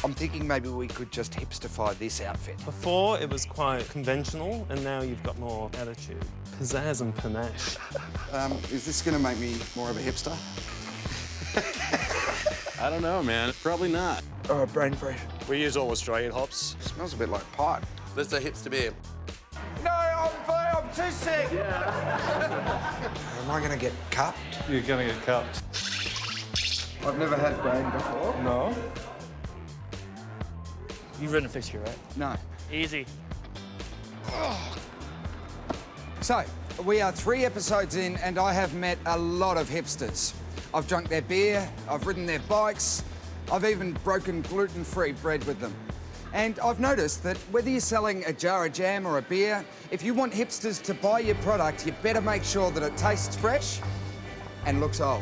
I'm thinking maybe we could just hipsterify this outfit. Before, it was quite conventional, and now you've got more attitude. Pizzazz and panache. Is this going to make me more of a hipster? I don't know, man. Probably not. Oh, brain freeze. We use all Australian hops. Smells a bit like pipe. That's a hipster beer. No, I'm too sick. Yeah. Am I going to get cupped? You're gonna get cupped. I've never had brain before. No? You've ridden a fixture, right? No. Easy. So, we are 3 episodes in and I have met a lot of hipsters. I've drunk their beer, I've ridden their bikes, I've even broken gluten-free bread with them. And I've noticed that whether you're selling a jar of jam or a beer, if you want hipsters to buy your product, you better make sure that it tastes fresh and looks old.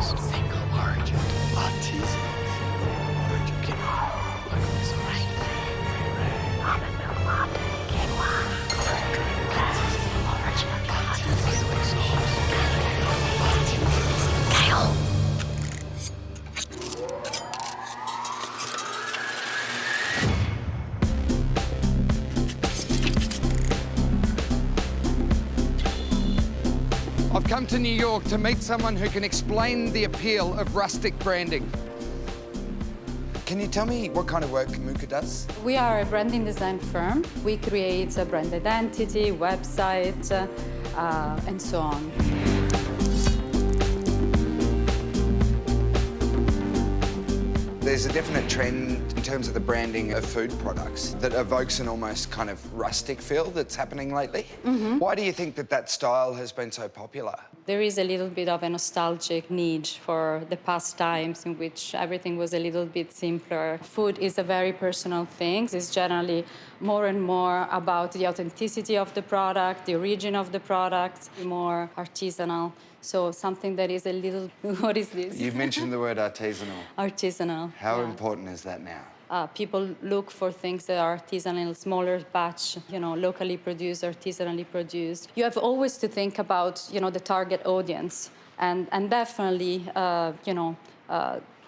Single origin. Artisanal. Single origin. Quinoa. Local sauce. Almond milk latte. Quinoa. Single origin. Artisanal sauce. Kale. I've come to New York to meet someone who can explain the appeal of rustic branding. Can you tell me what kind of work Muka does? We are a branding design firm. We create a brand identity, website, and so on. There's a definite trend in terms of the branding of food products that evokes an almost kind of rustic feel that's happening lately. Why do you think that that style has been so popular? There is a little bit of a nostalgic need for the past times in which everything was a little bit simpler. Food is a very personal thing. It's generally more and more about the authenticity of the product, the origin of the product, more artisanal. So something that is a little, what is this? You've mentioned the word artisanal. Artisanal. How yeah. important is that now? People look for things that are artisanal, smaller batch, locally produced, artisanally produced. You have always to think about, the target audience and definitely,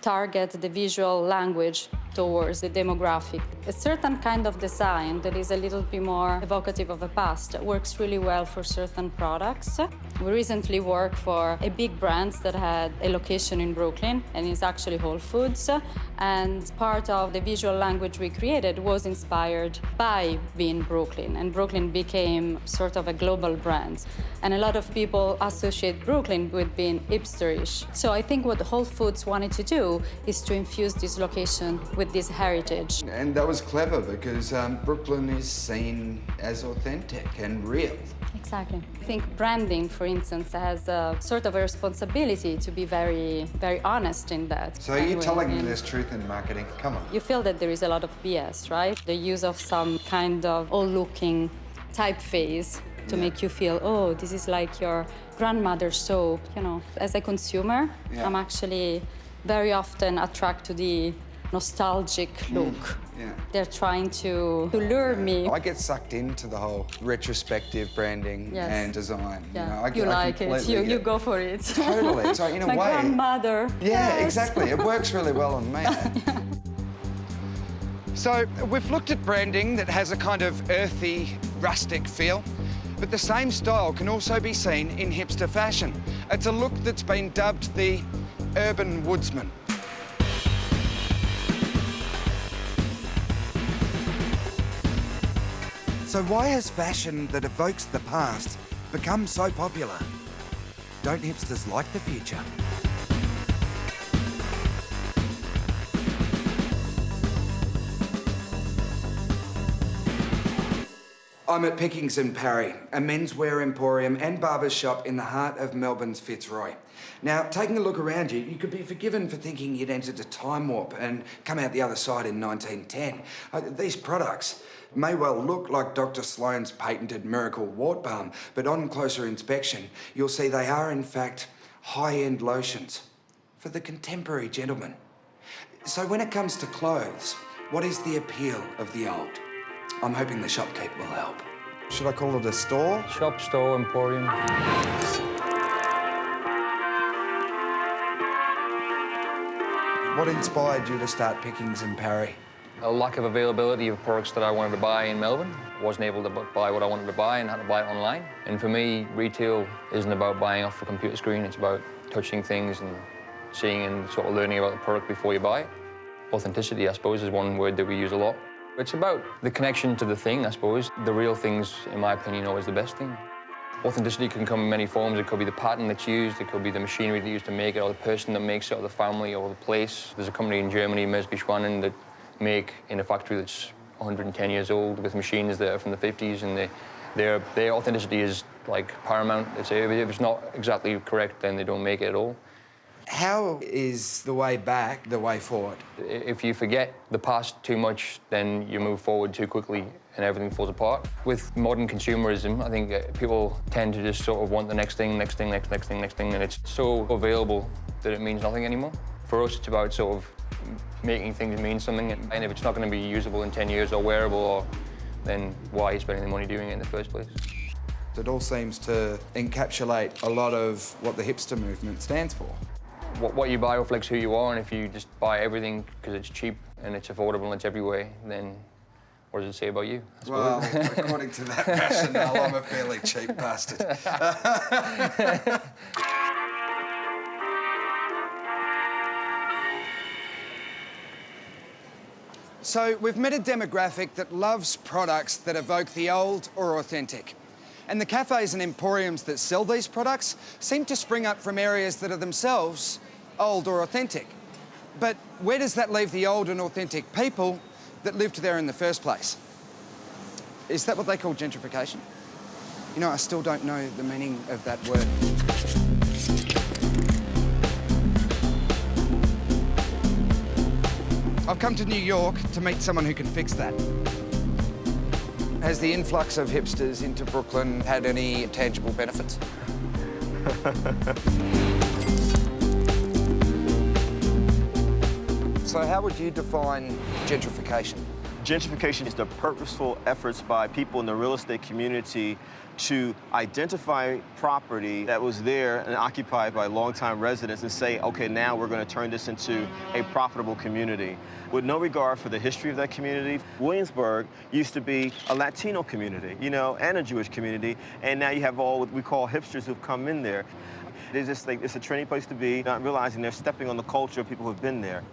target the visual language towards the demographic. A certain kind of design that is a little bit more evocative of the past works really well for certain products. We recently worked for a big brand that had a location in Brooklyn, and it's actually Whole Foods. And part of the visual language we created was inspired by being Brooklyn, and Brooklyn became sort of a global brand. And a lot of people associate Brooklyn with being hipsterish. So I think what Whole Foods wanted to do is to infuse this location with this heritage. And that was clever because Brooklyn is seen as authentic and real. Exactly. I think branding, for instance, has a sort of a responsibility to be very, very honest in that. So you're telling me there's truth in marketing? Come on. You feel that there is a lot of BS, right? The use of some kind of old-looking typeface to make you feel, oh, this is like your grandmother's soap. As a consumer, I'm actually very often attracted to the nostalgic look. They're trying to lure me. I get sucked into the whole retrospective branding and design. Yeah. You like it. You go for it. Totally. So in a way, my grandmother. Yeah, yes. Exactly. It works really well on me. So we've looked at branding that has a kind of earthy, rustic feel, but the same style can also be seen in hipster fashion. It's a look that's been dubbed the urban woodsman. So why has fashion that evokes the past become so popular? Don't hipsters like the future? I'm at Pickings & Parry, a menswear emporium and barber shop in the heart of Melbourne's Fitzroy. Now, taking a look around you, you could be forgiven for thinking you'd entered a time warp and come out the other side in 1910. These products may well look like Dr. Sloan's patented miracle wart balm, but on closer inspection, you'll see they are, in fact, high-end lotions for the contemporary gentleman. So when it comes to clothes, what is the appeal of the old? I'm hoping the shopkeep will help. Should I call it a store? Shop, store, emporium. What inspired you to start Pickings and Parry? A lack of availability of products that I wanted to buy in Melbourne. Wasn't able to buy what I wanted to buy and had to buy it online. And for me, retail isn't about buying off a computer screen. It's about touching things and seeing and sort of learning about the product before you buy it. Authenticity, I suppose, is one word that we use a lot. It's about the connection to the thing, I suppose. The real thing's, in my opinion, always the best thing. Authenticity can come in many forms. It could be the pattern that's used, it could be the machinery that's used to make it, or the person that makes it, or the family, or the place. There's a company in Germany, Schwannen, that make in a factory that's 110 years old with machines that are from the 50s, and their authenticity is like paramount. If it's not exactly correct, then they don't make it at all. How is the way back the way forward? If you forget the past too much, then you move forward too quickly and everything falls apart. With modern consumerism, I think people tend to just sort of want the next thing, and it's so available that it means nothing anymore. For us, it's about sort of making things mean something, and if it's not going to be usable in 10 years or wearable, then why are you spending the money doing it in the first place? It all seems to encapsulate a lot of what the hipster movement stands for. What you buy reflects who you are, and if you just buy everything because it's cheap and it's affordable and it's everywhere, then what does it say about you? Well, according to that rationale, I'm a fairly cheap bastard. So we've met a demographic that loves products that evoke the old or authentic. And the cafes and emporiums that sell these products seem to spring up from areas that are themselves old or authentic. But where does that leave the old and authentic people that lived there in the first place? Is that what they call gentrification? You know, I still don't know the meaning of that word. I've come to New York to meet someone who can fix that. Has the influx of hipsters into Brooklyn had any tangible benefits? So how would you define gentrification? Gentrification is the purposeful efforts by people in the real estate community to identify property that was there and occupied by longtime residents and say, okay, now we're going to turn this into a profitable community. With no regard for the history of that community. Williamsburg used to be a Latino community, you know, and a Jewish community, and now you have all what we call hipsters who've come in there. It's just like, it's a trendy place to be, not realizing they're stepping on the culture of people who've been there.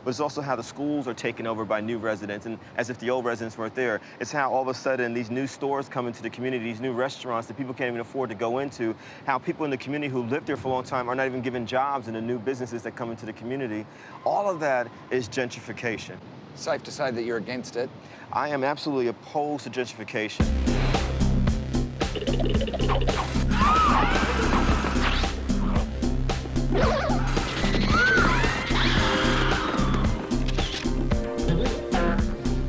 But it's also how the schools are taken over by new residents, and as if the old residents weren't there. It's how all of a sudden these new stores come into the community, these new restaurants that people can't even afford to go into, how people in the community who lived there for a long time are not even given jobs in the new businesses that come into the community. All of that is gentrification. Safe to say that you're against it. I am absolutely opposed to gentrification.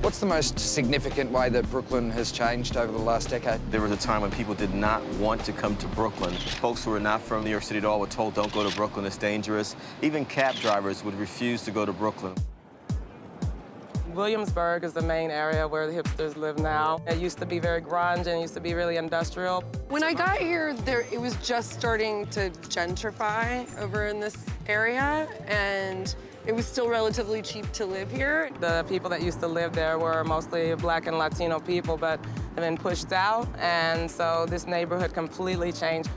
What's the most significant way that Brooklyn has changed over the last decade? There was a time when people did not want to come to Brooklyn. Folks who were not from New York City at all were told, don't go to Brooklyn, it's dangerous. Even cab drivers would refuse to go to Brooklyn. Williamsburg is the main area where the hipsters live now. It used to be very grunge and it used to be really industrial. When I got here, it was just starting to gentrify over in this area, and it was still relatively cheap to live here. The people that used to live there were mostly Black and Latino people, but have been pushed out, and so this neighborhood completely changed.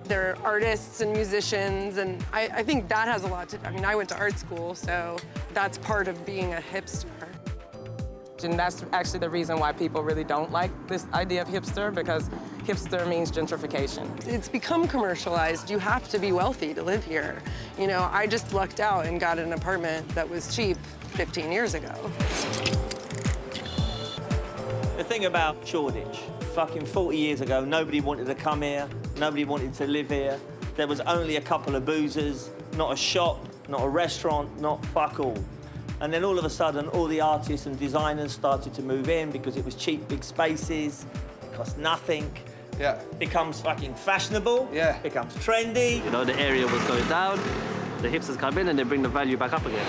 There are artists and musicians, and I think that has a lot to do. I mean, I went to art school, so that's part of being a hipster. And that's actually the reason why people really don't like this idea of hipster, because hipster means gentrification. It's become commercialized. You have to be wealthy to live here. You know, I just lucked out and got an apartment that was cheap 15 years ago. The thing about Shoreditch, fucking 40 years ago, nobody wanted to come here, nobody wanted to live here. There was only a couple of boozers, not a shop, not a restaurant, not fuck all. And then all of a sudden, all the artists and designers started to move in because it was cheap, big spaces, it cost nothing. Yeah. Becomes fucking fashionable. Yeah. Becomes trendy. You know, the area was going down, the hipsters come in and they bring the value back up again.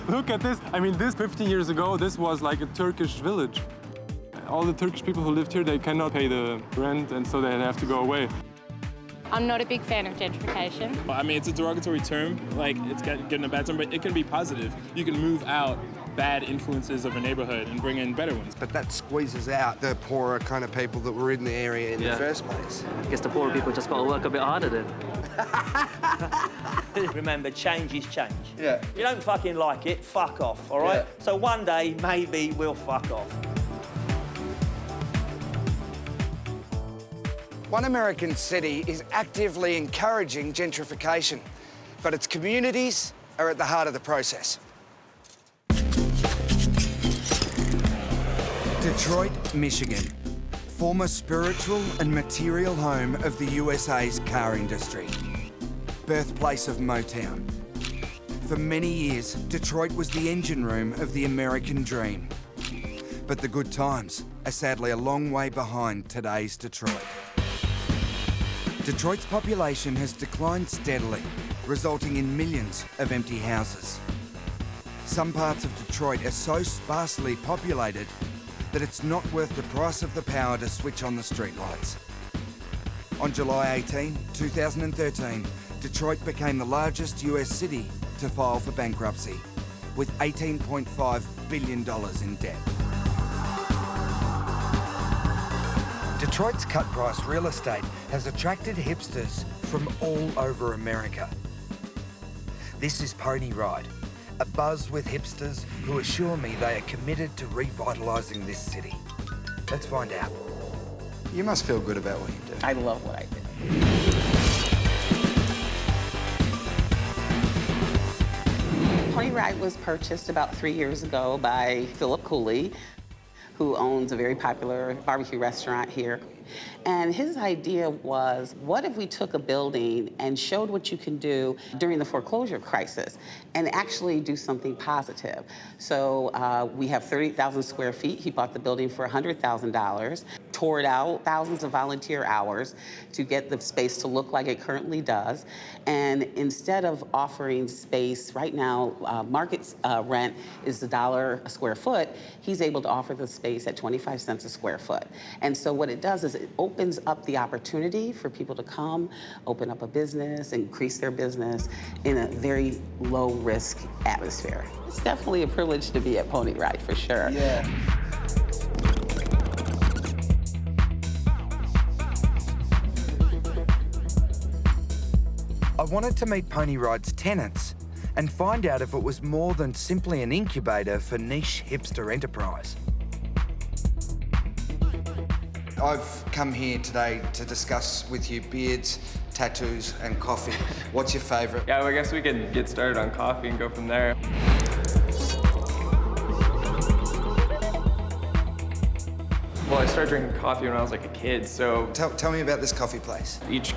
Look at this. I mean, this 50 years ago, this was like a Turkish village. All the Turkish people who lived here, they cannot pay the rent, and so they have to go away. I'm not a big fan of gentrification. I mean, it's a derogatory term, like it's getting a bad term, but it can be positive. You can move out bad influences of a neighborhood and bring in better ones. But that squeezes out the poorer kind of people that were in the area in the first place. I guess the poorer people just got to work a bit harder then. Remember, change is change. Yeah. If you don't fucking like it, fuck off, all right? Yeah. So one day, maybe we'll fuck off. One American city is actively encouraging gentrification, but its communities are at the heart of the process. Detroit, Michigan, former spiritual and material home of the USA's car industry, birthplace of Motown. For many years, Detroit was the engine room of the American dream. But the good times are sadly a long way behind today's Detroit. Detroit's population has declined steadily, resulting in millions of empty houses. Some parts of Detroit are so sparsely populated that it's not worth the price of the power to switch on the streetlights. On July 18, 2013, Detroit became the largest US city to file for bankruptcy, with $18.5 billion in debt. Detroit's cut-price real estate has attracted hipsters from all over America. This is Ponyride, a buzz with hipsters who assure me they are committed to revitalising this city. Let's find out. You must feel good about what you do. I love what I do. Ponyride was purchased about 3 years ago by Philip Cooley, who owns a very popular barbecue restaurant here. And his idea was, what if we took a building and showed what you can do during the foreclosure crisis and actually do something positive? So we have 30,000 square feet. He bought the building for $100,000, tore it out, thousands of volunteer hours to get the space to look like it currently does. And instead of offering space, right now, market rent is $1 a square foot, he's able to offer the space at 25 cents a square foot. And so what it does is it opens up the opportunity for people to come, open up a business, increase their business in a very low-risk atmosphere. It's definitely a privilege to be at Ponyride, for sure. Yeah. I wanted to meet Ponyride's tenants and find out if it was more than simply an incubator for niche hipster enterprise. I've come here today to discuss with you beards, tattoos and coffee. What's your favourite? Yeah, well, I guess we could get started on coffee and go from there. Well, I started drinking coffee when I was like a kid, so... Tell me about this coffee place. Each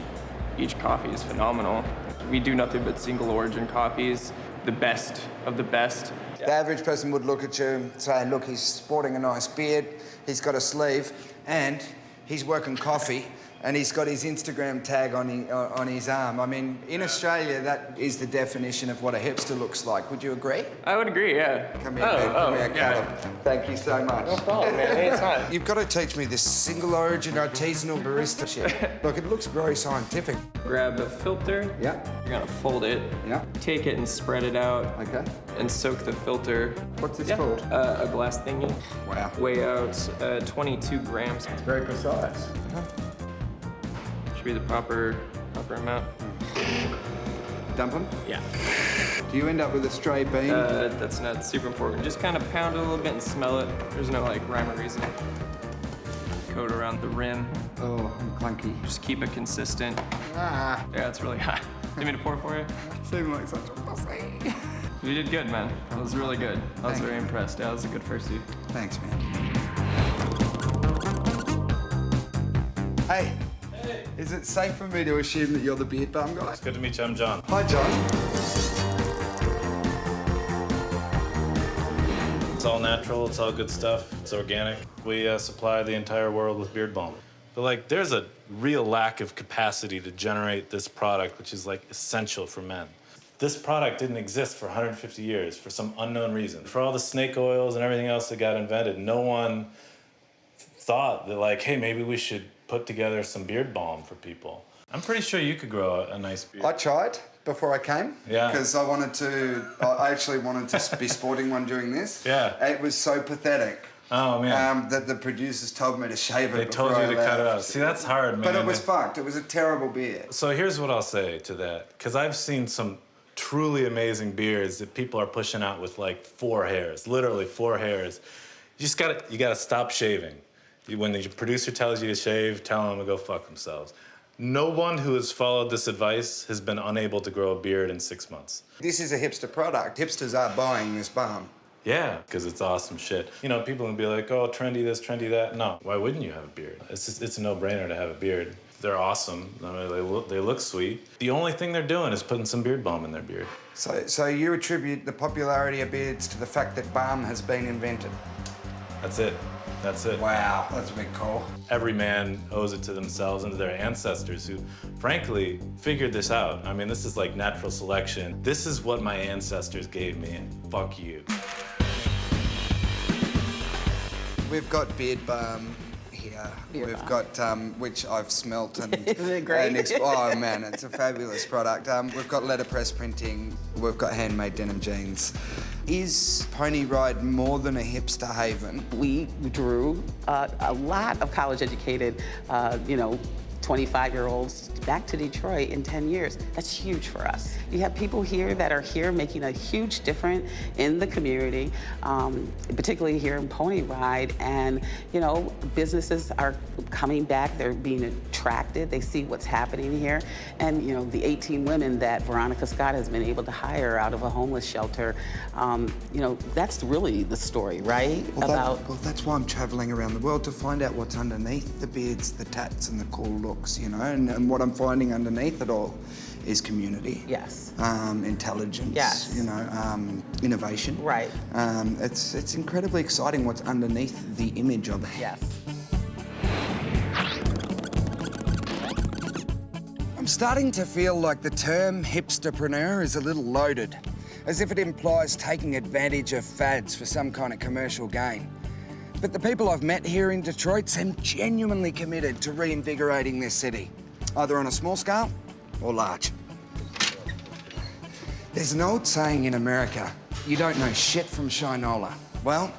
coffee is phenomenal. We do nothing but single origin coffees, the best of the best. The average person would look at you and say, look, he's sporting a nice beard, he's got a sleeve, and he's working coffee, and he's got his Instagram tag on his arm. I mean, in Australia, that is the definition of what a hipster looks like. Would you agree? I would agree, yeah. Come here, man. Come here, Callum. Thank you so much. No problem, man. Anytime. You've got to teach me this single origin artisanal barista shit. Look, it looks very scientific. Grab a filter. Yeah. You're gonna fold it. Yeah. Take it and spread it out. Okay. And soak the filter. What's this called? A glass thingy. Wow. Weigh out 22 grams. It's very precise. Should be the proper amount. Dumping? Yeah. Do you end up with a stray bean? That's not super important. Just kind of pound it a little bit and smell it. There's no like rhyme or reason. Coat around the rim. Oh, clunky. Just keep it consistent. Ah. Yeah, it's really hot. Do you want me to pour for you? Seem like such a pussy. You did good, man. That was really good. I was very impressed. Yeah, that was a good first seat. Thanks, man. Hey. Hey. Is it safe for me to assume that you're the beard balm guy? It's good to meet you. I'm John. Hi, John. It's all natural. It's all good stuff. It's organic. We supply the entire world with beard balm. But like, there's a real lack of capacity to generate this product, which is like essential for men. This product didn't exist for 150 years for some unknown reason. For all the snake oils and everything else that got invented, no one thought that like, hey, maybe we should put together some beard balm for people. I'm pretty sure you could grow a nice beard. I tried before I came. Yeah. Because I actually wanted to be sporting one during this. Yeah. It was so pathetic. Oh, man. That the producers told me to shave it. They told you to cut it off. See, that's hard, man. But it was fucked. It was a terrible beard. So here's what I'll say to that, because I've seen some truly amazing beards that people are pushing out with like 4 hairs, literally 4 hairs. You gotta stop shaving. When the producer tells you to shave, tell them to go fuck themselves. No one who has followed this advice has been unable to grow a beard in 6 months. This is a hipster product. Hipsters are buying this balm. Yeah, because it's awesome shit. You know, people can be like, oh, trendy this, trendy that. No, why wouldn't you have a beard? It's a no-brainer to have a beard. They're awesome. I mean, they look sweet. The only thing they're doing is putting some beard balm in their beard. So you attribute the popularity of beards to the fact that balm has been invented? That's it. That's it. Wow, that's a big call. Every man owes it to themselves and to their ancestors who, frankly, figured this out. I mean, this is like natural selection. This is what my ancestors gave me, and fuck you. We've got beard balm here. We've got, which I've smelt and... Isn't it great? Oh man, it's a fabulous product. We've got letterpress printing. We've got handmade denim jeans. Is Ponyride more than a hipster haven? We drew a lot of college-educated, 25-year-olds back to Detroit in 10 years. That's huge for us. You have people here that are here making a huge difference in the community, particularly here in Ponyride. And, businesses are coming back. They're being attracted. They see what's happening here. And, the 18 women that Veronica Scott has been able to hire out of a homeless shelter, that's really the story, right? Well, that's why I'm traveling around the world, to find out what's underneath the beards, the tats, and the cool looks, and what I'm finding underneath it all is community. Yes. Intelligence. Yes. Innovation. Right. It's incredibly exciting what's underneath the image of it. Yes. I'm starting to feel like the term hipsterpreneur is a little loaded, as if it implies taking advantage of fads for some kind of commercial gain. But the people I've met here in Detroit seem genuinely committed to reinvigorating this city, either on a small scale or large. There's an old saying in America, you don't know shit from Shinola. Well,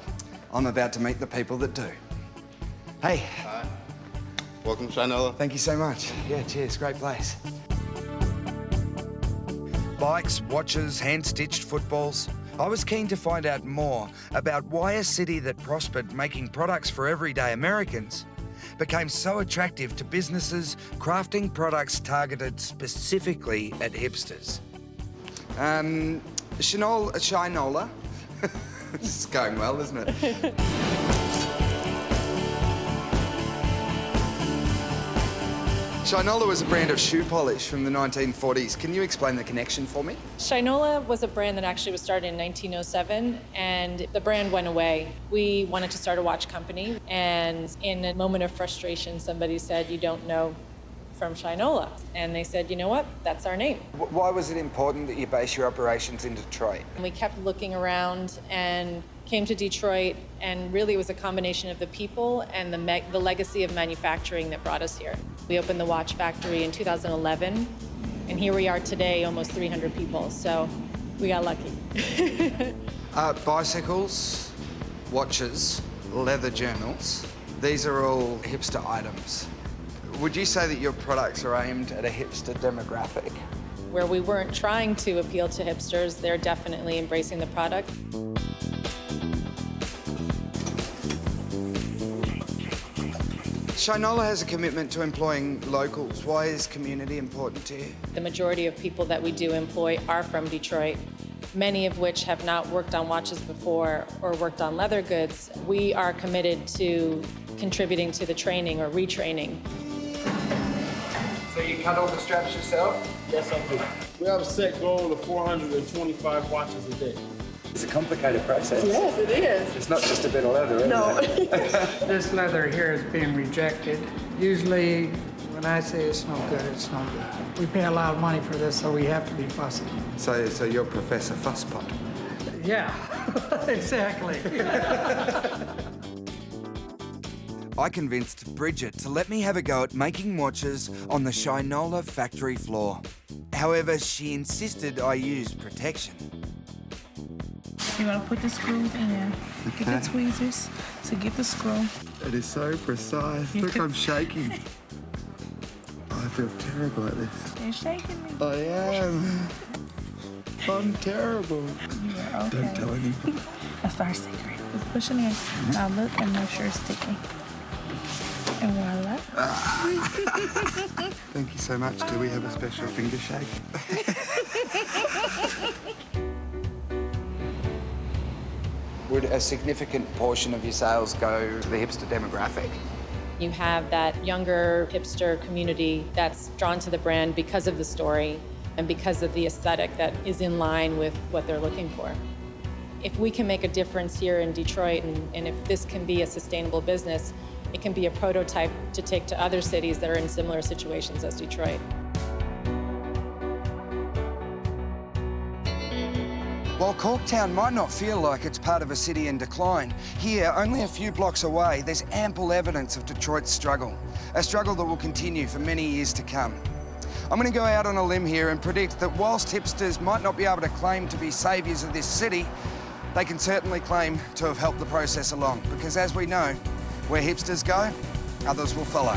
I'm about to meet the people that do. Hey. Hi. Welcome to Shinola. Thank you so much. Yeah, cheers, great place. Bikes, watches, hand-stitched footballs. I was keen to find out more about why a city that prospered making products for everyday Americans became so attractive to businesses crafting products targeted specifically at hipsters. Shinola. This is going well, isn't it? Shinola was a brand of shoe polish from the 1940s. Can you explain the connection for me? Shinola was a brand that actually was started in 1907, and the brand went away. We wanted to start a watch company, and in a moment of frustration, somebody said, "You don't know from Shinola." And they said, "You know what? That's our name." Why was it important that you base your operations in Detroit? We kept looking around and came to Detroit, and really it was a combination of the people and the legacy of manufacturing that brought us here. We opened the watch factory in 2011, and here we are today, almost 300 people, so we got lucky. Bicycles, watches, leather journals, these are all hipster items. Would you say that your products are aimed at a hipster demographic? Where we weren't trying to appeal to hipsters, they're definitely embracing the product. Shinola has a commitment to employing locals. Why is community important to you? The majority of people that we do employ are from Detroit, many of which have not worked on watches before or worked on leather goods. We are committed to contributing to the training or retraining. So you cut all the straps yourself? Yes, I do. We have a set goal of 425 watches a day. It's a complicated process. Yes, it is. It's not just a bit of leather, is it? No. This leather here is being rejected. Usually, when I say it's no good, it's no good. We pay a lot of money for this, so we have to be fussy. So you're Professor Fusspot? Yeah, exactly. I convinced Bridget to let me have a go at making watches on the Shinola factory floor. However, she insisted I use protection. You want to put the screws in. Get the tweezers to get the screw. It is so precise. Look, I'm shaking. I feel terrible at this. You're shaking me. I am. I'm terrible. Yeah, okay. Don't tell anyone. That's our secret. Just push it in. Now look and make sure it's sticking. And voila. Thank you so much. Do we have a special finger shake? Would a significant portion of your sales go to the hipster demographic? You have that younger hipster community that's drawn to the brand because of the story and because of the aesthetic that is in line with what they're looking for. If we can make a difference here in Detroit, and if this can be a sustainable business, it can be a prototype to take to other cities that are in similar situations as Detroit. While Corktown might not feel like it's part of a city in decline, here, only a few blocks away, there's ample evidence of Detroit's struggle, a struggle that will continue for many years to come. I'm going to go out on a limb here and predict that whilst hipsters might not be able to claim to be saviours of this city, they can certainly claim to have helped the process along, because as we know, where hipsters go, others will follow.